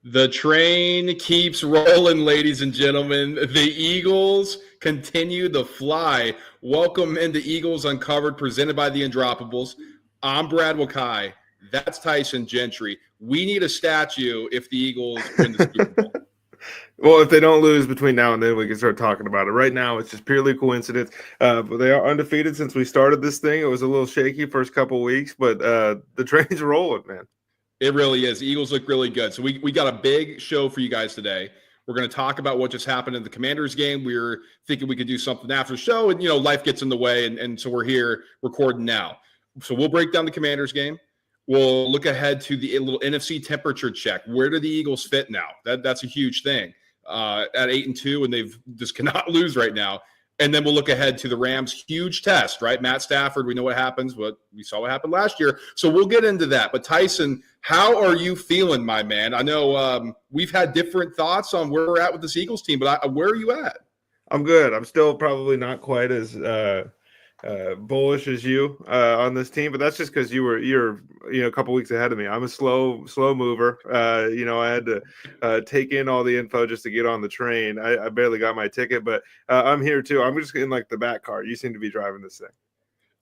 The train keeps rolling, ladies and gentlemen. The Eagles continue to fly. Welcome into Eagles Uncovered, presented by the Undroppables. I'm Brad Wakai. That's Tyson Gentry. We need a statue if the Eagles win the Super Bowl. Well, if they don't lose between now and then, we can start talking about it. Right now, it's just purely coincidence. But they are undefeated since we started this thing. It was a little shaky first couple of weeks, but the train's rolling, man. It really is. The Eagles look really good. So we got a big show for you guys today. We're going to talk about what just happened in the Commanders game. We were thinking we could do something after the show, and life gets in the way, and so we're here recording now. So we'll break down the Commanders game. We'll look ahead to the little NFC temperature check. Where do the Eagles fit now? That's a huge thing. At 8-2, and they've just cannot lose right now. And then we'll look ahead to the Rams' huge test, right? Matt Stafford, we know what happens, but we saw what happened last year. So we'll get into that. But Tyson, how are you feeling, my man? I know we've had different thoughts on where we're at with this Eagles team, but where are you at? I'm good. I'm still probably not quite as bullish as you on this team, but that's just because you're a couple weeks ahead of me. I'm a slow mover. I had to take in all the info just to get on the train. I barely got my ticket, but I'm here too. I'm just in like the back car. You seem to be driving this thing.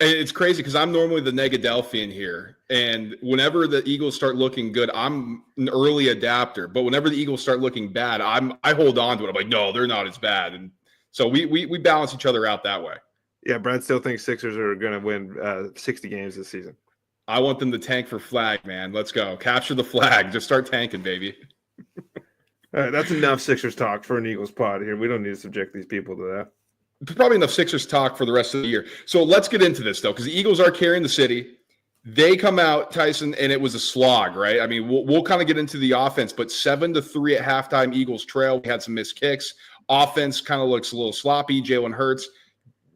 It's crazy because I'm normally the Negadelphian here, and whenever the Eagles start looking good, I'm an early adapter. But whenever the Eagles start looking bad, I hold on to it. I'm like, no, they're not as bad, and so we balance each other out that way. Yeah, Brad still thinks Sixers are going to win 60 games this season. I want them to tank for flag, man. Let's go. Capture the flag. Just start tanking, baby. All right, that's enough Sixers talk for an Eagles pod here. We don't need to subject these people to that. Probably enough Sixers talk for the rest of the year. So let's get into this, though, because the Eagles are carrying the city. They come out, Tyson, and it was a slog, right? I mean, we'll kind of get into the offense, but 7-3 at halftime, Eagles trail. We had some missed kicks. Offense kind of looks a little sloppy. Jalen Hurts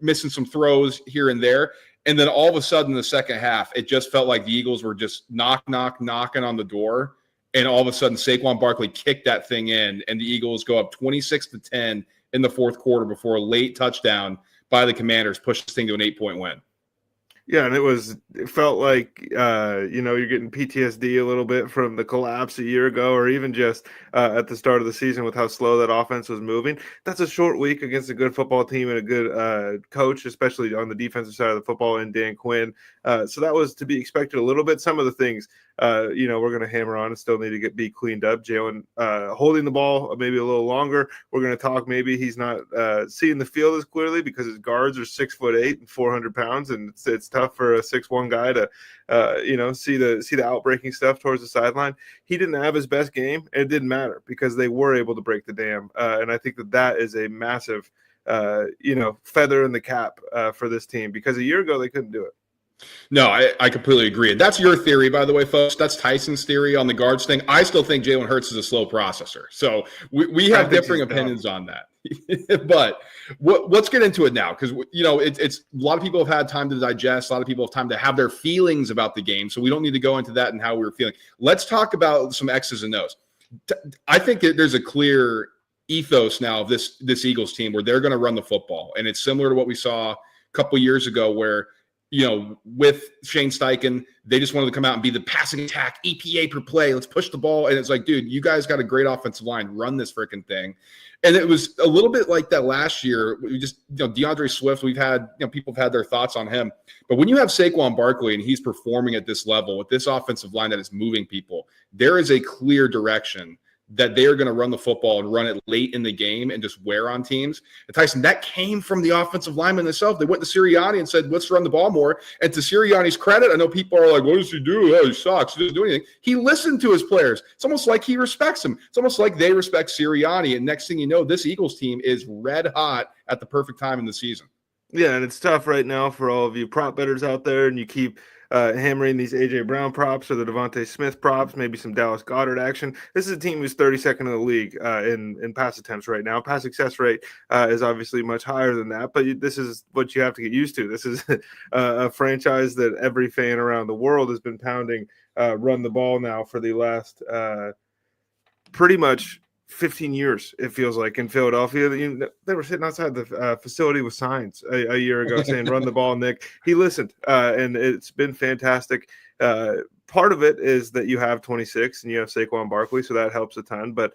missing some throws here and there. And then all of a sudden in the second half, it just felt like the Eagles were just knocking on the door. And all of a sudden, Saquon Barkley kicked that thing in, and the Eagles go up 26-10 in the fourth quarter before a late touchdown by the Commanders pushed this thing to an 8-point win. Yeah, and it felt like, you're getting PTSD a little bit from the collapse a year ago, or even just at the start of the season with how slow that offense was moving. That's a short week against a good football team and a good coach, especially on the defensive side of the football, and Dan Quinn. So that was to be expected a little bit. Some of the things, we're going to hammer on and still need to be cleaned up. Jalen holding the ball maybe a little longer. We're going to talk maybe he's not seeing the field as clearly because his guards are 6'8" and 400 pounds, and it's tough for a 6'1" guy to see the outbreaking stuff towards the sideline. He didn't have his best game, and it didn't matter because they were able to break the dam, and I think that is a massive feather in the cap for this team, because a year ago they couldn't do it. No, I completely agree. And that's your theory, by the way, folks. That's Tyson's theory on the guards thing. I still think Jalen Hurts is a slow processor. So we have differing opinions on that. But let's get into it now, because it's a lot of people have had time to digest. A lot of people have time to have their feelings about the game. So we don't need to go into that and how we were feeling. Let's talk about some X's and O's. I think that there's a clear ethos now of this Eagles team where they're going to run the football. And it's similar to what we saw a couple years ago where with Shane Steichen, they just wanted to come out and be the passing attack, EPA per play. Let's push the ball. And it's like, dude, you guys got a great offensive line. Run this freaking thing. And it was a little bit like that last year. We just, DeAndre Swift, we've had, people have had their thoughts on him. But when you have Saquon Barkley and he's performing at this level with this offensive line that is moving people, there is a clear direction that they are going to run the football and run it late in the game and just wear on teams. And Tyson, that came from the offensive lineman themselves. They went to Sirianni and said, let's run the ball more. And to Sirianni's credit, I know people are like, what does he do? Oh, he sucks. He doesn't do anything. He listened to his players. It's almost like he respects them. It's almost like they respect Sirianni. And next thing you know, this Eagles team is red hot at the perfect time in the season. Yeah, and it's tough right now for all of you prop bettors out there, and you keep hammering these A.J. Brown props or the Devontae Smith props, maybe some Dallas Goedert action. This is a team who's 32nd in the league in pass attempts right now. Pass success rate is obviously much higher than that, but this is what you have to get used to. This is a franchise that every fan around the world has been pounding run the ball now for the last pretty much 15 years, it feels like, in Philadelphia. They were sitting outside the facility with signs a year ago saying, run the ball, Nick. He listened, and it's been fantastic. part of it is that you have 26 and you have Saquon Barkley, so that helps a ton. But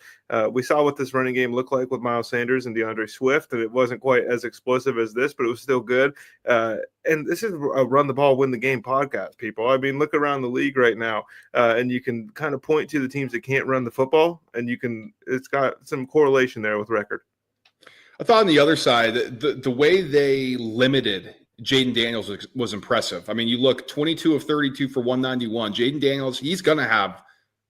we saw what this running game looked like with Miles Sanders and DeAndre Swift, and it wasn't quite as explosive as this, but it was still good. And this is a run the ball, win the game podcast, people. I mean, look around the league right now, and you can kind of point to the teams that can't run the football, and it's got some correlation there with record. I thought on the other side, the way they limited Jaden Daniels was impressive. I mean, you look 22 of 32 for 191. Jaden Daniels, he's going to have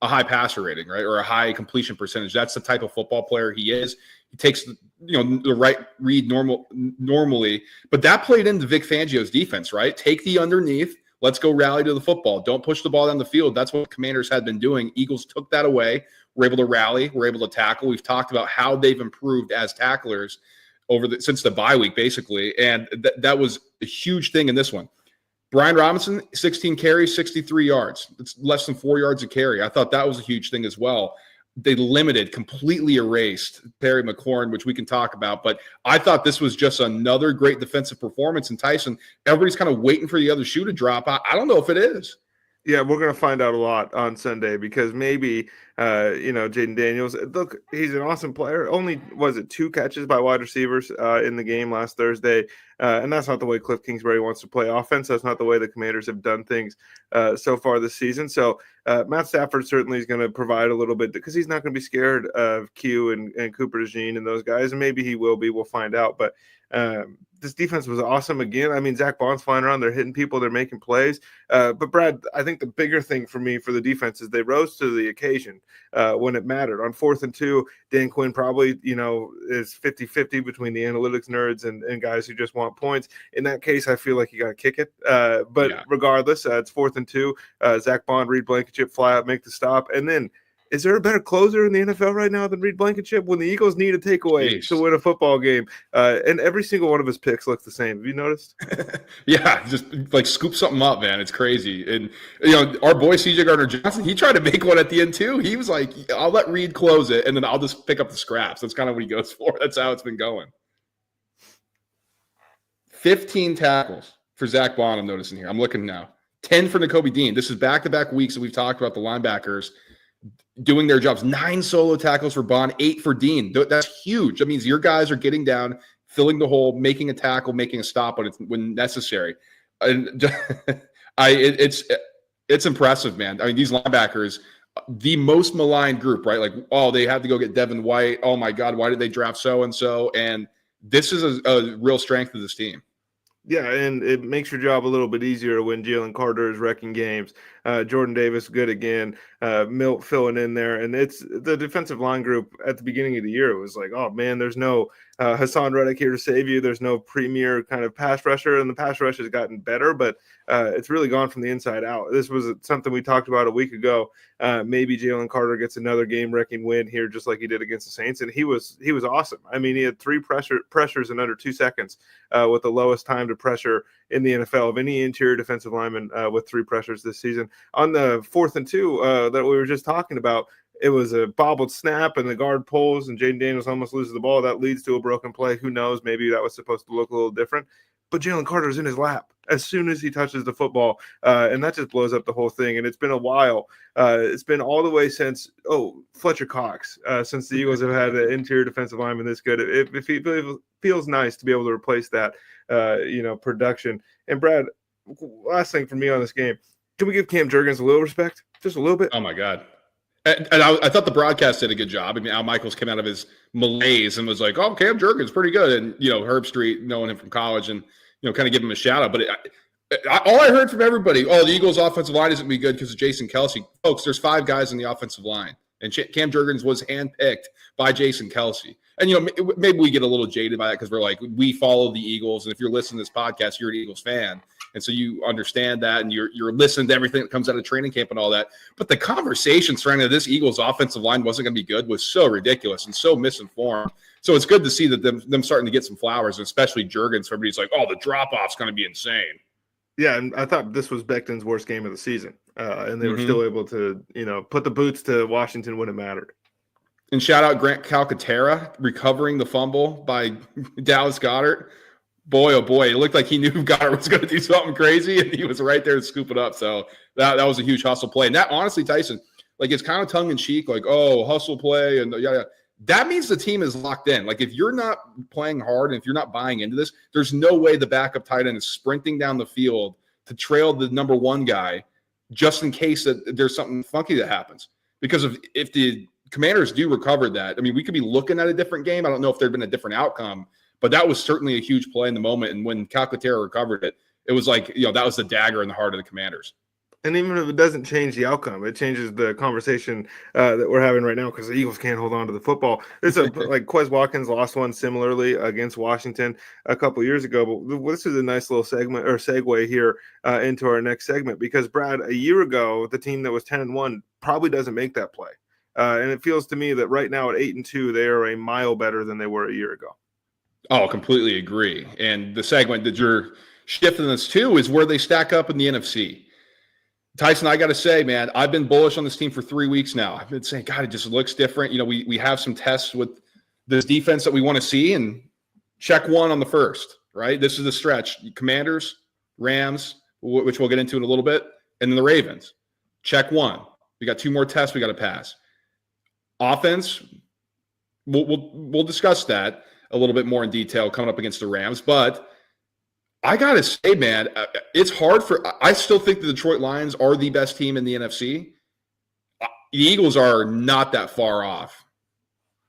a high passer rating, right, or a high completion percentage. That's the type of football player he is. He takes the right read normally, but that played into Vic Fangio's defense, right? Take the underneath. Let's go rally to the football. Don't push the ball down the field. That's what Commanders had been doing. Eagles took that away. We're able to rally. We're able to tackle. We've talked about how they've improved as tacklers since the bye week, basically, and that was a huge thing in this one. Brian Robinson, 16 carries, 63 yards. It's less than 4 yards a carry. I thought that was a huge thing as well. They completely erased Terry McLaurin, which we can talk about. But I thought this was just another great defensive performance. And Tyson, everybody's kind of waiting for the other shoe to drop. I don't know if it is. Yeah, we're going to find out a lot on Sunday because maybe, Jaden Daniels, look, he's an awesome player. Only, was it 2 catches by wide receivers in the game last Thursday? And that's not the way Cliff Kingsbury wants to play offense. That's not the way the Commanders have done things so far this season. So Matt Stafford certainly is going to provide a little bit because he's not going to be scared of Q and Cooper DeJean and those guys. And maybe he will be. We'll find out. But this defense was awesome again. I mean, Zach Bond's flying around. They're hitting people. They're making plays. But, Brad, I think the bigger thing for me for the defense is they rose to the occasion when it mattered. On 4th and 2, Dan Quinn probably, is 50-50 between the analytics nerds and guys who just want points. In that case, I feel like you got to kick it. Regardless, it's 4th and 2. Zach Bond, Reed Blankenship, fly out, make the stop. And then is there a better closer in the NFL right now than Reed Blankenship when the Eagles need a takeaway to win a football game? And every single one of his picks looks the same. Have you noticed? Yeah, just like scoop something up, man. It's crazy. And, our boy CJ Gardner-Johnson, he tried to make one at the end too. He was like, I'll let Reed close it, and then I'll just pick up the scraps. That's kind of what he goes for. That's how it's been going. 15 tackles for Zach Bond, I'm noticing here. I'm looking now. 10 for Nakobe Dean. This is back-to-back weeks that we've talked about the linebackers doing their jobs. 9 solo tackles for Bond, 8 for Dean. That's huge. That means your guys are getting down, filling the hole, making a tackle, making a stop when necessary. And it's impressive, man. I mean, these linebackers, the most maligned group, right? Like, they had to go get Devin White. Oh my God, why did they draft so-and-so? And this is a real strength of this team. Yeah, and it makes your job a little bit easier when Jalen Carter is wrecking games. Jordan Davis, good again. Milt filling in there. And it's the defensive line group at the beginning of the year. It was like, oh, man, there's no Hassan Reddick here to save you. There's no premier kind of pass rusher, and the pass rush has gotten better, but it's really gone from the inside out. This was something we talked about a week ago. Maybe Jalen Carter gets another game-wrecking win here just like he did against the Saints, and he was awesome. I mean, he had 3 pressures in under 2 seconds with the lowest time to pressure in the NFL of any interior defensive lineman with 3 pressures this season. On the 4th and 2 that we were just talking about, it was a bobbled snap and the guard pulls and Jaden Daniels almost loses the ball. That leads to a broken play. Who knows? Maybe that was supposed to look a little different. But Jalen Carter's in his lap as soon as he touches the football, and that just blows up the whole thing. And it's been a while. It's been all the way since Fletcher Cox, since the Eagles have had an interior defensive lineman this good. It feels nice to be able to replace that, production. And Brad, last thing for me on this game, can we give Cam Jurgens a little respect, just a little bit? Oh my God. And I thought the broadcast did a good job. I mean, Al Michaels came out of his malaise and was like, "Oh, Cam Jurgens pretty good," and Herb Street, knowing him from college, and kind of give him a shout out. But all I heard from everybody, the Eagles' offensive line isn't be good because of Jason Kelce. Folks, there's 5 guys in the offensive line, and Cam Jurgens was handpicked by Jason Kelce. And maybe we get a little jaded by that because we're like, we follow the Eagles, and if you're listening to this podcast, you're an Eagles fan. And so you understand that, and you're listening to everything that comes out of training camp and all that. But the conversation surrounding this Eagles offensive line wasn't going to be good was so ridiculous and so misinformed. So it's good to see that them starting to get some flowers, and especially Jurgens. Everybody's like, the drop-off's going to be insane. Yeah, and I thought this was Becton's worst game of the season. And they were still able to, put the boots to Washington when it mattered. And shout out Grant Calcaterra recovering the fumble by Dallas Goedert. boy, oh boy, it looked like he knew Goddard was going to do something crazy, and he was right there to scoop it up. So that was a huge hustle play. And that, honestly, Tyson, like, it's kind of tongue in cheek, like, oh, hustle play, and yeah. That means the team is locked in. Like, if you're not playing hard and if you're not buying into this, there's no way the backup tight end is sprinting down the field to trail the number one guy just in case that there's something funky that happens. Because if the Commanders do recover that, I mean, we could be looking at a different game. I don't know if there'd been a different outcome, but that was certainly a huge play in the moment. And when Calcaterra recovered it, it was like, that was the dagger in the heart of the Commanders. And even if it doesn't change the outcome, it changes the conversation that we're having right now because the Eagles can't hold on to the football. It's like Quez Watkins lost one similarly against Washington a couple years ago. But this is a nice little segment or segue here into our next segment because, Brad, a year ago, the team that was 10-1 probably doesn't make that play. And it feels to me that right now at 8-2, they are a mile better than they were a year ago. Oh, completely agree. And the segment that you're shifting us to is where they stack up in the NFC. Tyson, I got to say, man, I've been bullish on this team for 3 weeks now. I've been saying, God, it just looks different. We have some tests with this defense that we want to see, and check one on the first, right? This is the stretch. Commanders, Rams, which we'll get into in a little bit, and then the Ravens. Check one. We got 2 more tests we got to pass. Offense, we'll discuss that a little bit more in detail coming up against the Rams, but I got to say, man, it's hard I still think the Detroit Lions are the best team in the NFC. The Eagles are not that far off.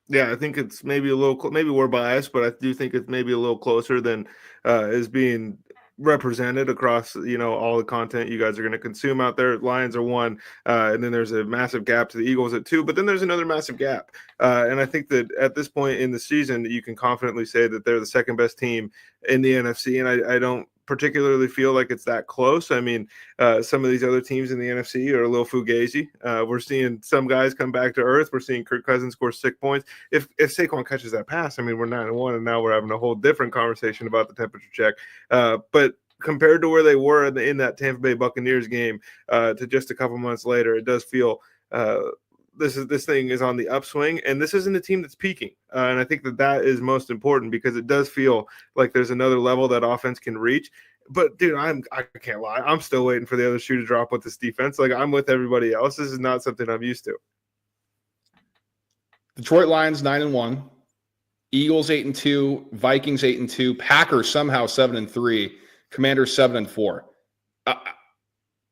Yeah, I think it's maybe maybe we're biased, but I do think it's maybe a little closer than is being represented across, all the content you guys are going to consume out there. Lions are 1, and then there's a massive gap to the Eagles at 2, but then there's another massive gap. And I think that at this point in the season, you can confidently say that they're the second best team in the NFC, and I don't particularly feel like it's that close. I mean, some of these other teams in the NFC are a little fugazi. We're seeing some guys come back to earth. We're seeing Kirk Cousins score 6 points. If Saquon catches that pass, I mean, we're 9-1, and now we're having a whole different conversation about the temperature check. But compared to where they were in that Tampa Bay Buccaneers game to just a couple months later, it does feel this thing is on the upswing, and this isn't a team that's peaking. And I think that is most important because it does feel like there's another level that offense can reach. But, dude, I can't lie. I'm still waiting for the other shoe to drop with this defense. Like, I'm with everybody else. This is not something I'm used to. Detroit Lions 9-1, Eagles 8-2, Vikings 8-2, Packers somehow 7-3, Commanders 7-4.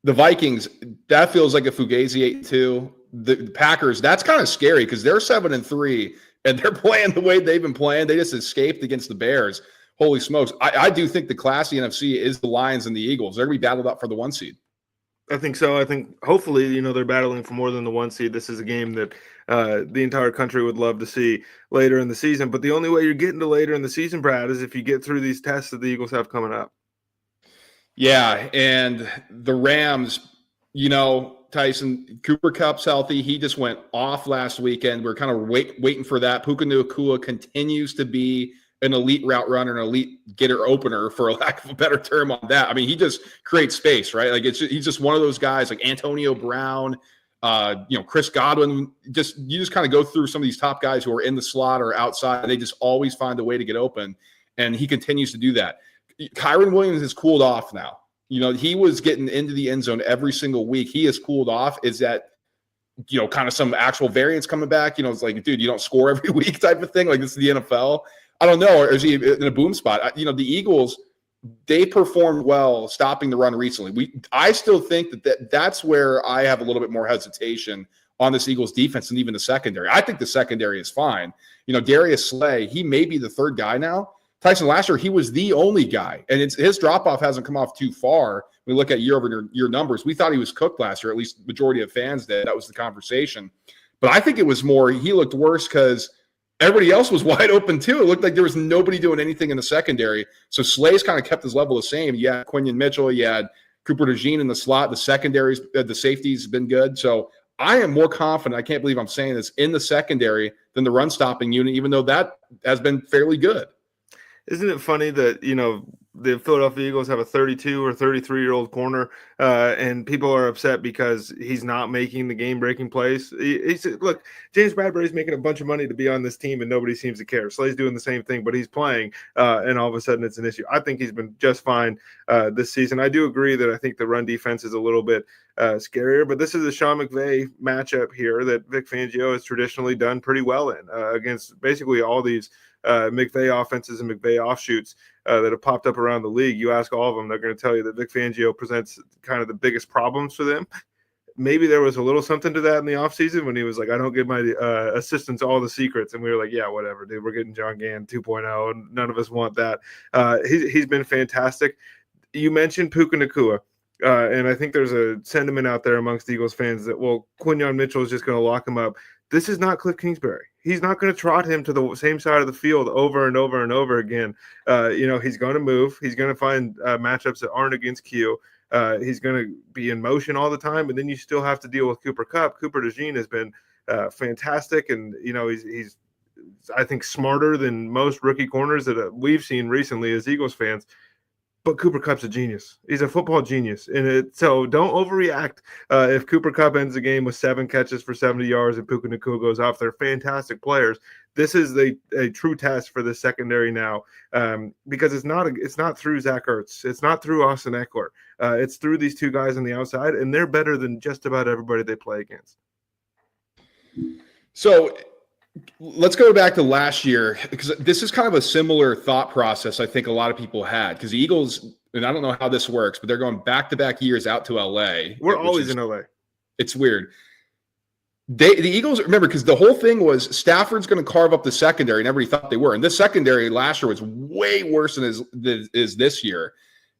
The Vikings, that feels like a Fugazi 8-2. The Packers, that's kind of scary because they're 7-3 and they're playing the way they've been playing. They just escaped against the Bears. Holy smokes. I do think the classy NFC is the Lions and the Eagles. They're going to be battled up for the 1 seed. I think so. I think hopefully, they're battling for more than the 1 seed. This is a game that the entire country would love to see later in the season. But the only way you're getting to later in the season, Brad, is if you get through these tests that the Eagles have coming up. Yeah, and the Rams, Tyson, Cooper Kupp's healthy. He just went off last weekend. We're kind of waiting for that. Puka Nacua continues to be an elite route runner, an elite getter opener, for a lack of a better term on that. I mean, he just creates space, right? Like he's just one of those guys like Antonio Brown, Chris Godwin. You just kind of go through some of these top guys who are in the slot or outside. They just always find a way to get open, and he continues to do that. Kyron Williams has cooled off now. He was getting into the end zone every single week. He has cooled off. Is that, kind of some actual variance coming back? It's like, dude, you don't score every week type of thing. Like, this is the NFL. I don't know. Or is he in a boom spot? The Eagles, they performed well stopping the run recently. I still think that's where I have a little bit more hesitation on this Eagles defense than even the secondary. I think the secondary is fine. Darius Slay, he may be the third guy now. Tyson, last year, he was the only guy, and his drop-off hasn't come off too far. We look at year-over-year numbers. We thought he was cooked last year, at least majority of fans did. That was the conversation. But I think it was more he looked worse because everybody else was wide open too. It looked like there was nobody doing anything in the secondary. So Slay's kind of kept his level the same. You had Quinion Mitchell. You had Cooper DeJean in the slot. The secondaries, the safeties have been good. So I am more confident, I can't believe I'm saying this, in the secondary than the run-stopping unit, even though that has been fairly good. Isn't it funny that, the Philadelphia Eagles have a 32 or 33-year-old corner, and people are upset because he's not making the game-breaking plays. Look, James Bradbury's making a bunch of money to be on this team, and nobody seems to care. Slay's doing the same thing, but he's playing, and all of a sudden it's an issue. I think he's been just fine this season. I do agree that I think the run defense is a little bit scarier, but this is a Sean McVay matchup here that Vic Fangio has traditionally done pretty well in against basically all these McVay offenses and McVay offshoots that have popped up around the league. You ask all of them, they're going to tell you that Vic Fangio presents kind of the biggest problems for them. Maybe there was a little something to that in the offseason when he was like, I don't give my assistants all the secrets. And we were like, yeah, whatever, dude. We're getting John Gann 2.0, and none of us want that. He's been fantastic. You mentioned Puka Nacua. And I think there's a sentiment out there amongst Eagles fans that, well, Quinyon Mitchell is just going to lock him up. This is not Cliff Kingsbury. He's not going to trot him to the same side of the field over and over and over again. He's going to move. He's going to find matchups that aren't against Q. He's going to be in motion all the time, and then you still have to deal with Cooper Kupp. Cooper DeJean has been fantastic, and he's I think smarter than most rookie corners that we've seen recently as Eagles fans. But Cooper Kupp's a genius. He's a football genius. So don't overreact if Cooper Kupp ends the game with 7 catches for 70 yards and Puka Nacua goes off. They're fantastic players. This is a true test for the secondary now because it's not through Zach Ertz. It's not through Austin Eckler. It's through these two guys on the outside, and they're better than just about everybody they play against. So let's go back to last year, because this is kind of a similar thought process I think a lot of people had, because the Eagles, and I don't know how this works, but they're going back-to-back years out to LA. We're always in LA. It's weird. The Eagles, remember, because the whole thing was Stafford's going to carve up the secondary, and everybody thought they were. And this secondary last year was way worse than is this year.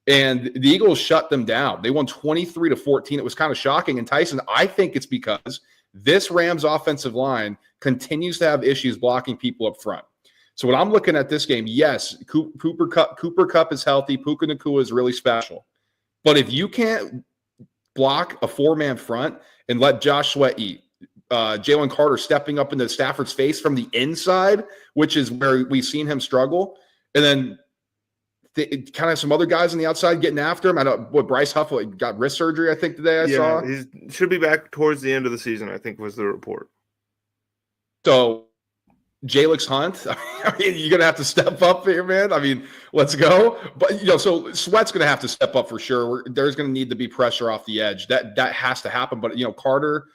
And the Eagles shut them down. They won 23-14. It was kind of shocking. And Tyson, I think it's because this Rams offensive line continues to have issues blocking people up front. So when I'm looking at this game, yes, Cooper Kupp is healthy. Puka Nacua is really special. But if you can't block a 4-man front and let Josh Sweat eat, Jalen Carter stepping up into Stafford's face from the inside, which is where we've seen him struggle, and then kind of some other guys on the outside getting after him. I know Bryce Huff got wrist surgery, I think, today I saw. He should be back towards the end of the season, I think was the report. So Jalix Hunt, I mean, you're going to have to step up here, man. I mean, let's go. But, so Sweat's going to have to step up for sure. There's going to need to be pressure off the edge. That has to happen. But, Carter,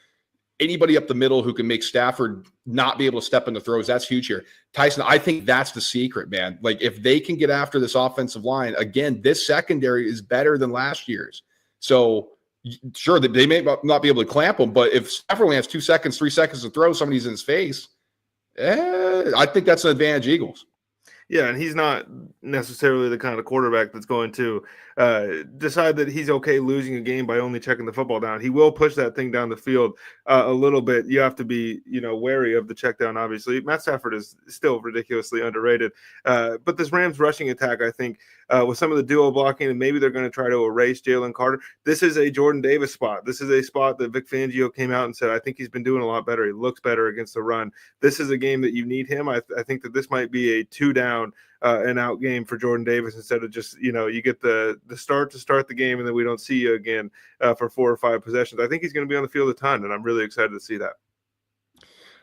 anybody up the middle who can make Stafford not be able to step into throws, that's huge here. Tyson, I think that's the secret, man. Like, if they can get after this offensive line, again, this secondary is better than last year's. So, sure, they may not be able to clamp them, but if Stafford only has 2 seconds, 3 seconds to throw, somebody's in his face, I think that's an advantage Eagles. Yeah, and he's not necessarily the kind of quarterback that's going to decide that he's okay losing a game by only checking the football down. He will push that thing down the field a little bit. You have to be, wary of the check down, obviously. Matt Stafford is still ridiculously underrated. But this Rams rushing attack, I think, with some of the duo blocking, and maybe they're going to try to erase Jalen Carter. This is a Jordan Davis spot. This is a spot that Vic Fangio came out and said, I think he's been doing a lot better. He looks better against the run. This is a game that you need him. I think that this might be a 2-down and out game for Jordan Davis instead of just, you get the start to start the game and then we don't see you again for 4 or 5 possessions. I think he's going to be on the field a ton, and I'm really excited to see that.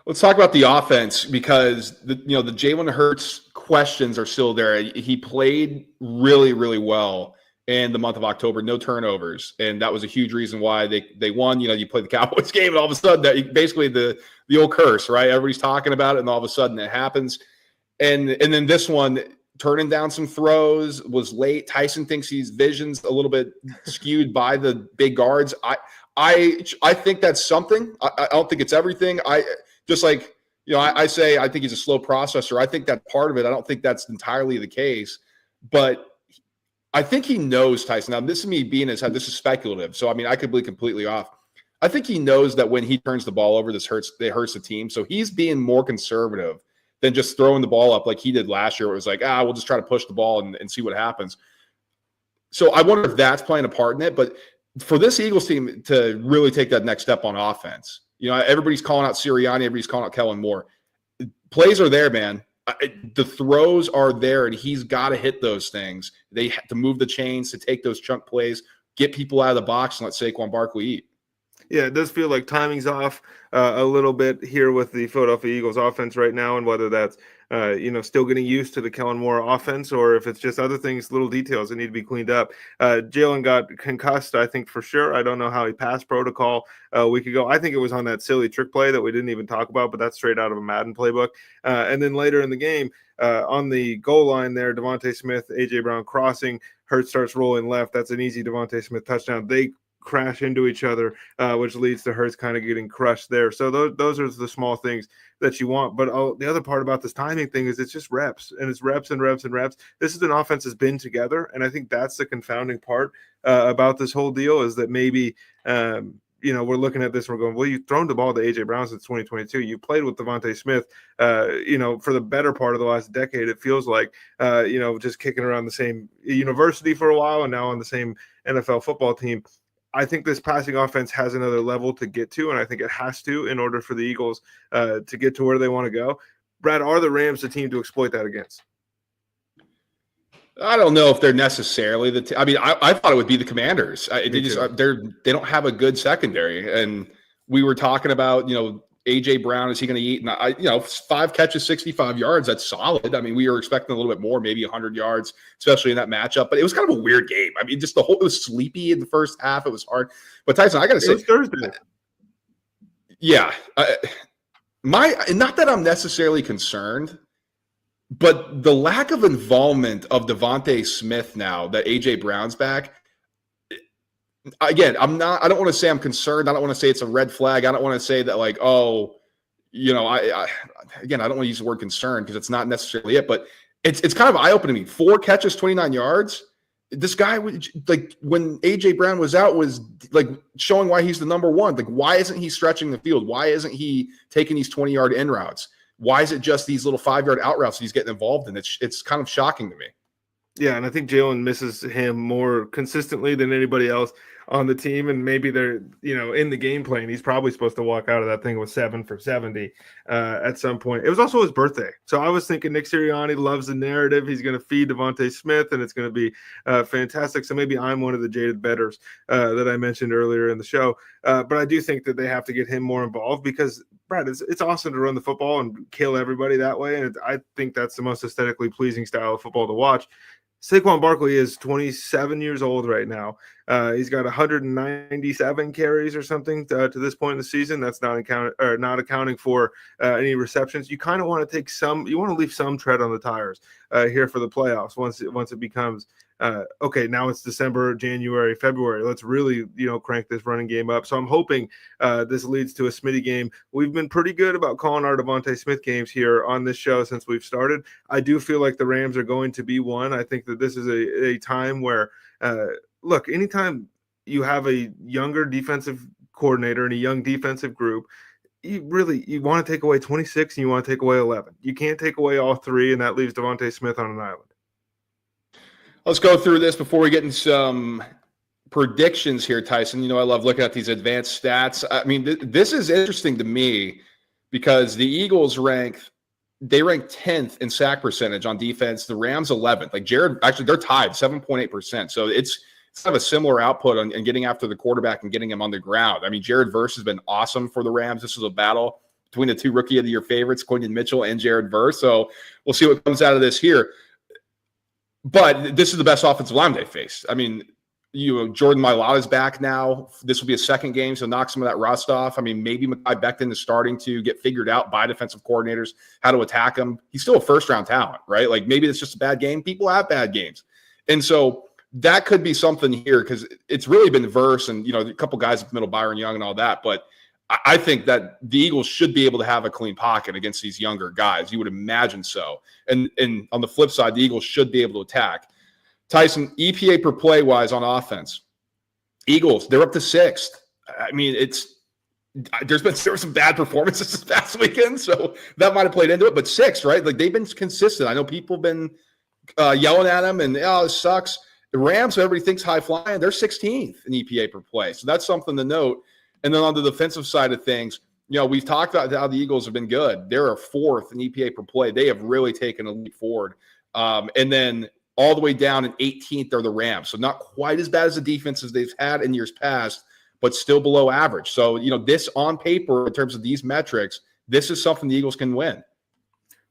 Let's talk about the offense, because the Jalen Hurts questions are still there. He played really, really well in the month of October, no turnovers, and that was a huge reason why they won. You play the Cowboys game, and all of a sudden, basically the old curse, right? Everybody's talking about it, and all of a sudden it happens. And then this one, turning down some throws, was late. Tyson thinks his vision's a little bit skewed by the big guards. I think that's something. I don't think it's everything. Just like, I say I think he's a slow processor. I think that's part of it. I don't think that's entirely the case. But I think he knows, Tyson. Now, this is me being his head. This is speculative. So, I mean, I could be completely off. I think he knows that when he turns the ball over, it hurts the team. So he's being more conservative than just throwing the ball up like he did last year. Where it was like, we'll just try to push the ball and see what happens. So I wonder if that's playing a part in it. But for this Eagles team to really take that next step on offense, everybody's calling out Sirianni, everybody's calling out Kellen Moore. Plays are there, man. the throws are there, and he's got to hit those things. They have to move the chains to take those chunk plays, get people out of the box, and let Saquon Barkley eat. Yeah, it does feel like timing's off a little bit here with the Philadelphia Eagles offense right now, and whether that's still getting used to the Kellen Moore offense, or if it's just other things, little details that need to be cleaned up. Jalen got concussed, I think, for sure. I don't know how he passed protocol a week ago. I think it was on that silly trick play that we didn't even talk about, but that's straight out of a Madden playbook. And then later in the game, on the goal line there, Devontae Smith, A.J. Brown crossing, Hurts starts rolling left. That's an easy Devontae Smith touchdown. They crash into each other, which leads to Hurts kind of getting crushed there. So those are the small things that you want. But the other part about this timing thing is it's just reps, and it's reps and reps and reps. This is an offense that's been together, and I think that's the confounding part about this whole deal is that maybe we're looking at this and we're going, well, you've thrown the ball to A.J. Brown since 2022. You played with Devontae Smith, for the better part of the last decade, it feels like, just kicking around the same university for a while and now on the same NFL football team. I think this passing offense has another level to get to, and I think it has to in order for the Eagles to get to where they want to go. Brad, are the Rams the team to exploit that against? I don't know if they're necessarily the I mean, I thought it would be the Commanders. They don't have a good secondary, and we were talking about A.J. Brown, is he going to eat? And 5 catches, 65 yards. That's solid. I mean, we were expecting a little bit more, maybe 100 yards, especially in that matchup. But it was kind of a weird game. I mean, just it was sleepy in the first half. It was hard. But Tyson, I got to say, it was Thursday. Yeah, not that I'm necessarily concerned, but the lack of involvement of Devontae Smith now that A.J. Brown's back. Again, I don't want to say I'm concerned. I don't want to say it's a red flag. I don't want to say that I don't want to use the word concern because it's not necessarily it, but it's kind of eye-opening to me. 4 catches, 29 yards. This guy, when A.J. Brown was out, was showing why he's the number one. Why isn't he stretching the field? Why isn't he taking these 20-yard in routes? Why is it just these little 5-yard out routes that he's getting involved in? It's kind of shocking to me. Yeah, and I think Jalen misses him more consistently than anybody else on the team, and maybe they're in the game plan. He's probably supposed to walk out of that thing with 7 for 70 at some point. It was also his birthday, so I was thinking Nick Sirianni loves the narrative. He's going to feed Devontae Smith, and it's going to be fantastic. So maybe I'm one of the jaded bettors that I mentioned earlier in the show, but I do think that they have to get him more involved because Brad, it's awesome to run the football and kill everybody that way, and I think that's the most aesthetically pleasing style of football to watch. Saquon Barkley is 27 years old right now. He's got 197 carries or something to this point in the season. That's not accounting for any receptions. You kind of want to you want to leave some tread on the tires here for the playoffs once it becomes okay. Now it's December, January, February. Let's really crank this running game up. So I'm hoping this leads to a Smitty game. We've been pretty good about calling our Devontae Smith games here on this show since we've started. I do feel like the Rams are going to be one. I think that this is a time where look, anytime you have a younger defensive coordinator and a young defensive group, you want to take away 26 and you want to take away 11. You can't take away all 3, and that leaves Devontae Smith on an island. Let's go through this before we get into some predictions here, Tyson. I love looking at these advanced stats. I mean, this is interesting to me because the Eagles rank 10th in sack percentage on defense. The Rams 11th. Jared, actually, they're tied 7.8%. So it's kind of a similar output on getting after the quarterback and getting him on the ground. I mean, Jared Verse has been awesome for the Rams. This was a battle between the 2 Rookie of the Year favorites, Quinton Mitchell and Jared Verse. So we'll see what comes out of this here. But this is the best offensive line they faced. I mean, Jordan Mailata's back now. This will be a second game, so knock some of that rust off. I mean, maybe Mekhi Becton is starting to get figured out by defensive coordinators how to attack him. He's still a first-round talent, right? Maybe it's just a bad game. People have bad games. And so that could be something here because it's really been Verse and, a couple guys in the middle, Byron Young and all that. But I think that the Eagles should be able to have a clean pocket against these younger guys. You would imagine so. And on the flip side, the Eagles should be able to attack. Tyson, EPA per play wise on offense, Eagles, they're up to 6th. I mean, there were some bad performances this past weekend, so that might have played into it. But 6th, right? They've been consistent. I know people have been yelling at them and it sucks. The Rams, everybody thinks high flying. They're 16th in EPA per play, so that's something to note. And then on the defensive side of things, we've talked about how the Eagles have been good. They're a 4th in EPA per play. They have really taken a leap forward. And then all the way down in 18th are the Rams. So not quite as bad as the defenses they've had in years past, but still below average. So, this on paper, in terms of these metrics, this is something the Eagles can win.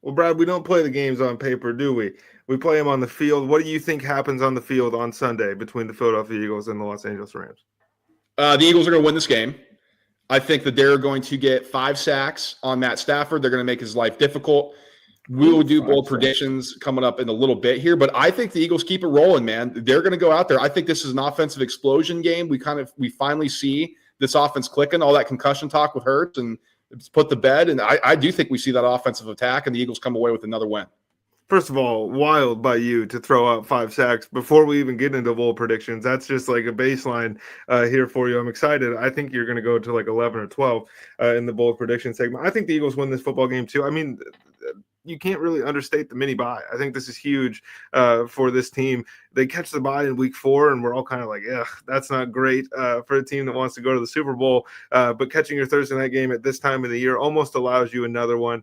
Well, Brad, we don't play the games on paper, do we? We play them on the field. What do you think happens on the field on Sunday between the Philadelphia Eagles and the Los Angeles Rams? The Eagles are going to win this game. I think that they're going to get 5 sacks on Matt Stafford. They're going to make his life difficult. We will do bold predictions coming up in a little bit here, but I think the Eagles keep it rolling, man. They're going to go out there. I think this is an offensive explosion game. We finally see this offense clicking, all that concussion talk with Hurts, and it's put to bed. And I do think we see that offensive attack, and the Eagles come away with another win. First of all, wild by you to throw out 5 sacks before we even get into bold predictions. That's just like a baseline here for you. I'm excited. I think you're going to go to like 11 or 12 in the bold prediction segment. I think the Eagles win this football game too. I mean, you can't really understate the mini bye. I think this is huge for this team. They catch the bye in week 4, and we're all kind of like, yeah, that's not great for a team that wants to go to the Super Bowl. But catching your Thursday night game at this time of the year almost allows you another one.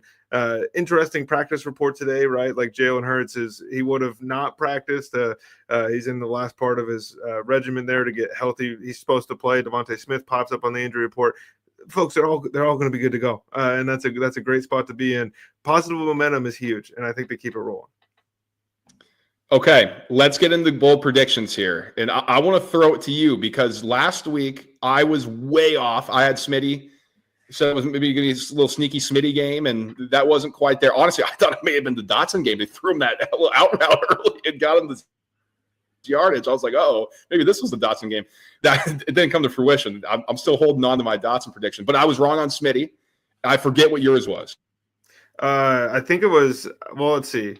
Interesting practice report today, right? Like Jalen Hurts he would have not practiced. He's in the last part of his regimen there to get healthy. He's supposed to play. Devontae Smith pops up on the injury report. Folks, they're all going to be good to go, and that's a great spot to be in. Positive momentum is huge, and I think they keep it rolling. Okay, let's get into bold predictions here, and I want to throw it to you because last week I was way off. I had Smitty, so it was maybe going to be a little sneaky Smitty game, and that wasn't quite there. Honestly, I thought it may have been the Dotson game. They threw him that out route early and got him the yardage. I was like, oh, maybe this was the Dotson game. That it didn't come to fruition. I'm still holding on to my Dotson prediction, but I was wrong on Smitty. I forget what yours was. I think it was, well, let's see.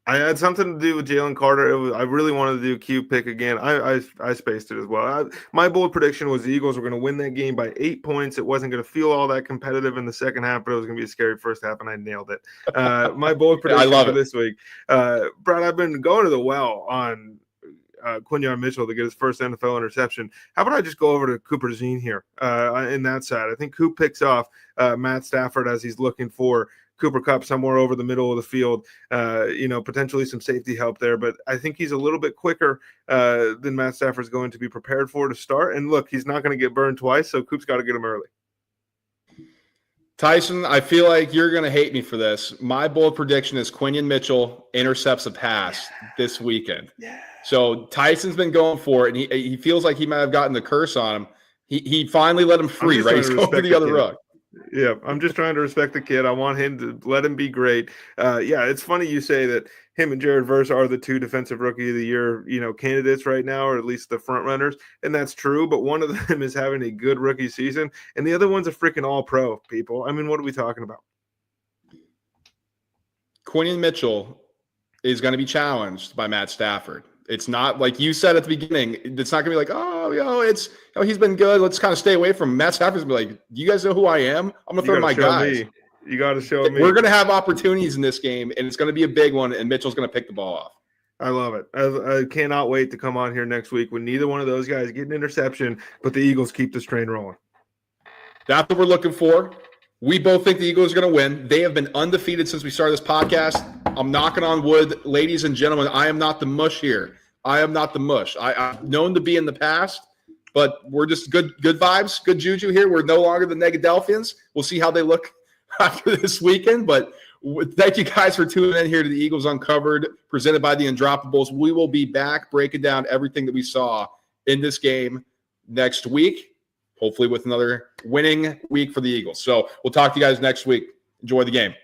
I had something to do with Jalen Carter. I really wanted to do Q pick again. I spaced it as well. My bold prediction was the Eagles were going to win that game by 8 points. It wasn't going to feel all that competitive in the second half, but it was going to be a scary first half, and I nailed it. My bold prediction for this week. Brad, I've been going to the well on Quinyon Mitchell to get his first NFL interception. How about I just go over to Cooper Zine here in that side? I think Coop picks off Matt Stafford as he's looking for Cooper Kupp somewhere over the middle of the field, potentially some safety help there. But I think he's a little bit quicker than Matt Stafford's going to be prepared for to start. And look, he's not going to get burned twice, so Coop's got to get him early. Tyson, I feel like you're going to hate me for this. My bold prediction is Quinyon Mitchell intercepts a pass this weekend. Yeah. So Tyson's been going for it, and he feels like he might have gotten the curse on him. He finally let him free, right? He's going for the other rug. Yeah, I'm just trying to respect the kid. I want him to let him be great. It's funny you say that him and Jared Verse are the 2 defensive rookie of the year, candidates right now, or at least the front runners. And that's true. But one of them is having a good rookie season, and the other one's a freaking all pro, people. I mean, what are we talking about? Quinyon Mitchell is going to be challenged by Matt Stafford. It's not like you said at the beginning. It's not going to be like, he's been good. Let's kind of stay away from him. Matt Stafford's going to be like, do you guys know who I am? I'm going to throw my guys. You got to show me. We're going to have opportunities in this game, and it's going to be a big one, and Mitchell's going to pick the ball off. I love it. I cannot wait to come on here next week when neither one of those guys get an interception, but the Eagles keep this train rolling. That's what we're looking for. We both think the Eagles are going to win. They have been undefeated since we started this podcast. I'm knocking on wood. Ladies and gentlemen, I am not the mush here. I am not the mush. I'm known to be in the past, but we're just good vibes, good juju here. We're no longer the Negadelphians. We'll see how they look after this weekend. But thank you guys for tuning in here to the Eagles Uncovered, presented by the Undroppables. We will be back breaking down everything that we saw in this game next week, hopefully with another winning week for the Eagles. So we'll talk to you guys next week. Enjoy the game.